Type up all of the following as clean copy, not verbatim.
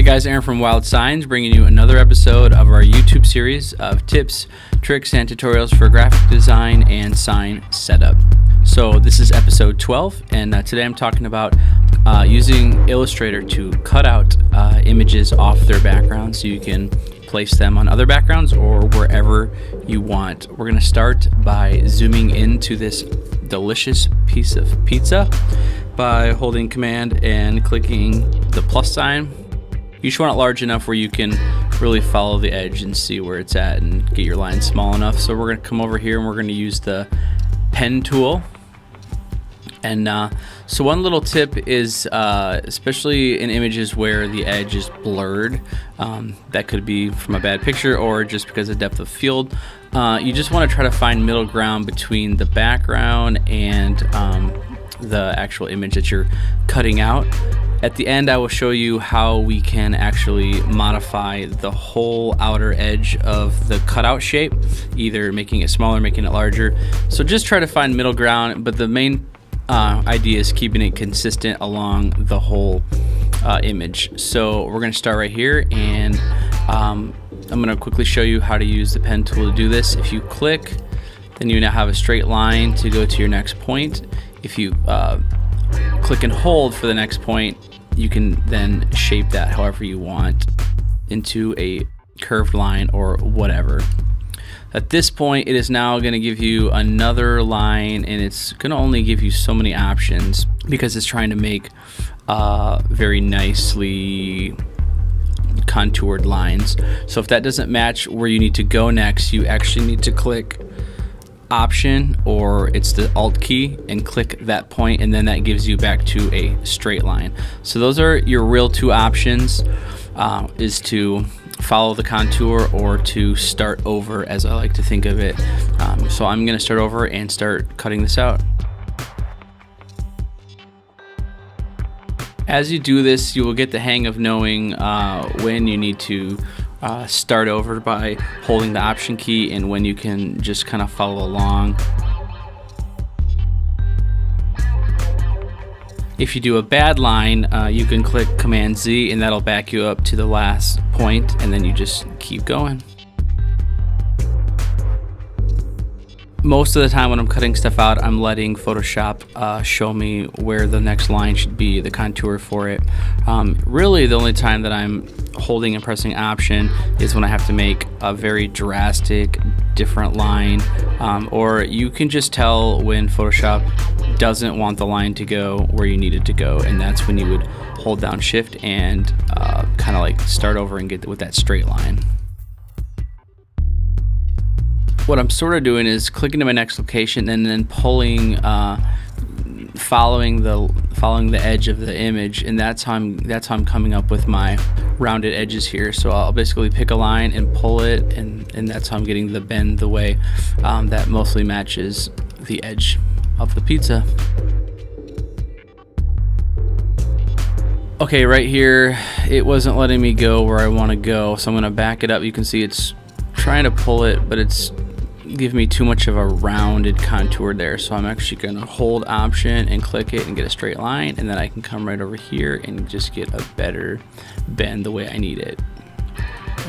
guys, Aaron from Wild Signs, bringing you another episode of our YouTube series of tips, tricks, and tutorials for graphic design and sign setup. So this is episode 12, and today I'm talking about using Illustrator to cut out images off their background so you can place them on other backgrounds or wherever you want. We're going to start by zooming into this delicious piece of pizza by holding Command and clicking the plus sign. You just want it large enough where you can really follow the edge and see where it's at and get your line small enough. So we're going to come over here and we're going to use the pen tool. And so one little tip is, especially in images where the edge is blurred, that could be from a bad picture or just because of depth of field, you just want to try to find middle ground between the background and the actual image that you're cutting out. At the end, I will show you how we can actually modify the whole outer edge of the cutout shape, either making it smaller, making it larger. So just try to find middle ground, but the main idea is keeping it consistent along the whole image. So we're going to start right here, and I'm going to quickly show you how to use the pen tool to do this. If you click, then you now have a straight line to go to your next point. If you click and hold for the next point, you can then shape that however you want into a curved line or whatever. At this point, it is now going to give you another line, and it's going to only give you so many options because it's trying to make very nicely contoured lines. So if that doesn't match where you need to go next, you actually need to click Option, or it's the Alt key, and click that point, and then that gives you back to a straight line. So those are your real two options, is to follow the contour or to start over, as I like to think of it. So I'm going to start over and start cutting this out. As you do this, you will get the hang of knowing when you need to start over by holding the Option key and when you can just kind of follow along. If you do a bad line, you can click Command Z and that'll back you up to the last point, and then you just keep going. Most of the time when I'm cutting stuff out, I'm letting Photoshop show me where the next line should be, the contour for it. Really, the only time that I'm holding and pressing Option is when I have to make a very drastic different line, or you can just tell when Photoshop doesn't want the line to go where you need it to go, and that's when you would hold down Shift and kind of like start over and get with that straight line. What I'm sort of doing is clicking to my next location and then pulling, following the edge of the image, and that's how I'm coming up with my rounded edges here. So I'll basically pick a line and pull it, and that's how I'm getting the bend the way that mostly matches the edge of the pizza. Okay, right here it wasn't letting me go where I want to go, so I'm going to back it up. You can see it's trying to pull it, but it's give me too much of a rounded contour there, so I'm actually going to hold Option and click it and get a straight line, and then I can come right over here and just get a better bend the way I need it.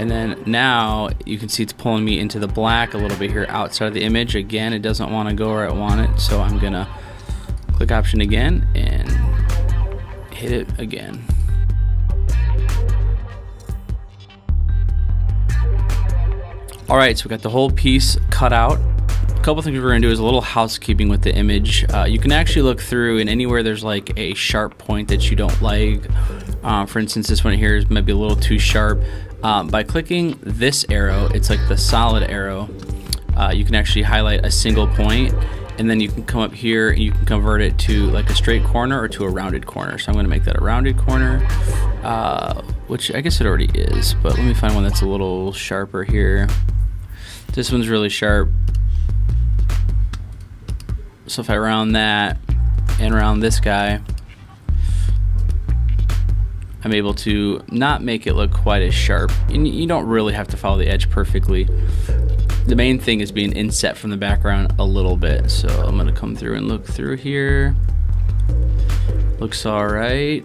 And then now you can see it's pulling me into the black a little bit here outside of the image. Again, it doesn't want to go where I want it, so I'm gonna click Option again and hit it again. Alright, so we got the whole piece cut out. A couple things we're going to do is a little housekeeping with the image. You can actually look through, and anywhere there's like a sharp point that you don't like, for instance this one here is maybe a little too sharp, by clicking this arrow, it's like the solid arrow, you can actually highlight a single point, and then you can come up here and you can convert it to like a straight corner or to a rounded corner. So I'm going to make that a rounded corner, which I guess it already is, but let me find one that's a little sharper here. This one's really sharp, so if I round that and round this guy, I'm able to not make it look quite as sharp. And you don't really have to follow the edge perfectly. The main thing is being inset from the background a little bit. So I'm going to come through and look through here. Looks all right.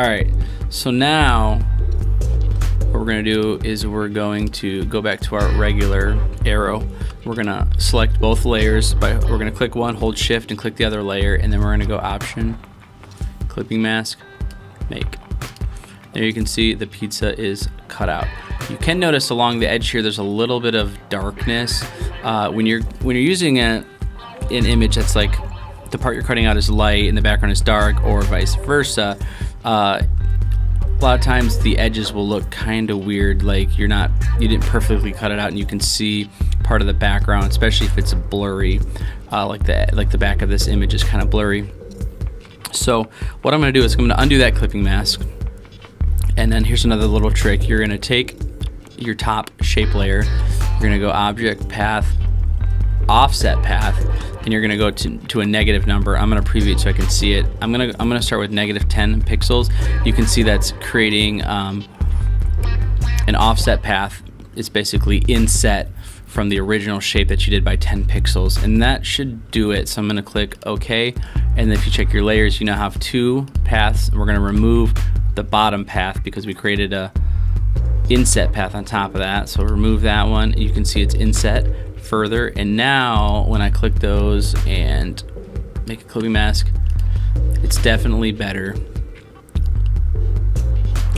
All right, so now what we're gonna do is we're going to go back to our regular arrow. We're gonna select both layers, we're gonna click one, hold shift and click the other layer, and then we're gonna go option, clipping mask, make. There you can see the pizza is cut out. You can notice along the edge here there's a little bit of darkness. When you're using an image that's like the part you're cutting out is light and the background is dark, or vice versa, a lot of times the edges will look kind of weird, like you didn't perfectly cut it out and you can see part of the background, especially if it's blurry, like the back of this image is kind of blurry. So what I'm going to do is I'm going to undo that clipping mask, and then here's another little trick. You're going to take your top shape layer, you're going to go object, path, offset path, and you're going to go to a negative number. I'm going to preview it so I can see it. I'm going to start with negative 10 pixels. You can see that's creating an offset path. It's basically inset from the original shape that you did by 10 pixels, and that should do it. So I'm going to click OK, and then if you check your layers, you now have two paths. We're going to remove the bottom path because we created a inset path on top of that, so remove that one. You can see it's inset further, and now when I click those and make a clipping mask, it's definitely better.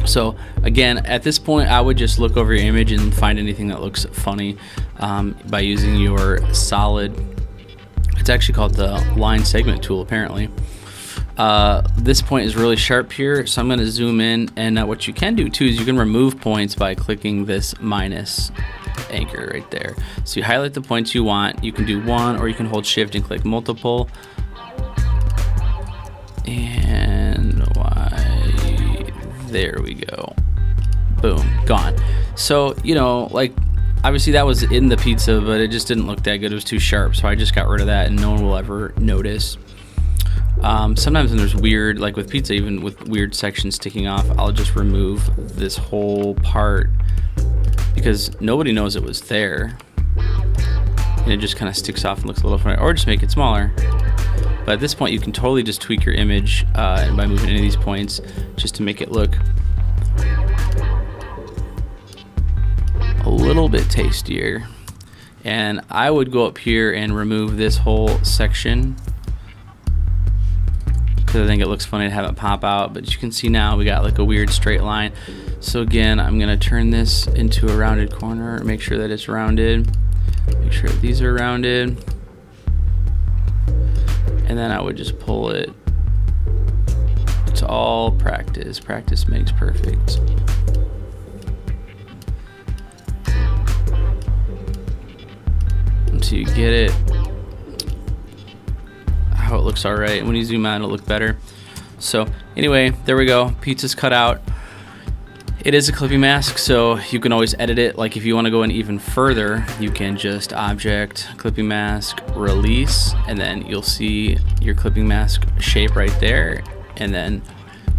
So again, at this point I would just look over your image and find anything that looks funny by using your solid, it's actually called the line segment tool apparently. This point is really sharp here, so I'm going to zoom in, and what you can do too is you can remove points by clicking this minus anchor right there. So you highlight the points you want. You can do one, or you can hold shift and click multiple, and there we go, boom, gone. So like obviously that was in the pizza, but it just didn't look that good. It was too sharp, so I just got rid of that and no one will ever notice. Sometimes when there's weird, like with pizza, even with weird sections sticking off, I'll just remove this whole part because nobody knows it was there, and it just kind of sticks off and looks a little funny. Or just make it smaller. But at this point you can totally just tweak your image by moving any of these points just to make it look a little bit tastier. And I would go up here and remove this whole section because I think it looks funny to have it pop out, but you can see now we got like a weird straight line. So again, I'm gonna turn this into a rounded corner, make sure that it's rounded, make sure these are rounded, and then I would just pull it. It's all practice. Practice makes perfect. Until you get it how it looks all right. When you zoom out, it'll look better. So anyway, there we go. Pizza's cut out. It is a clipping mask, so you can always edit it. Like if you want to go in even further, you can just object, clipping mask, release, and then you'll see your clipping mask shape right there. And then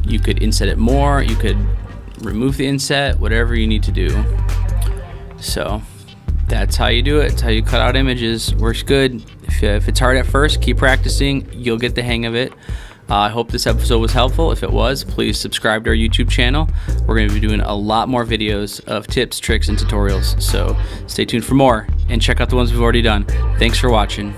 you could inset it more, you could remove the inset, whatever you need to do. So that's how you do it. It's how you cut out images. Works good. If it's hard at first, keep practicing. You'll get the hang of it. I hope this episode was helpful. If it was, please subscribe to our YouTube channel. We're going to be doing a lot more videos of tips, tricks, and tutorials. So stay tuned for more and check out the ones we've already done. Thanks for watching.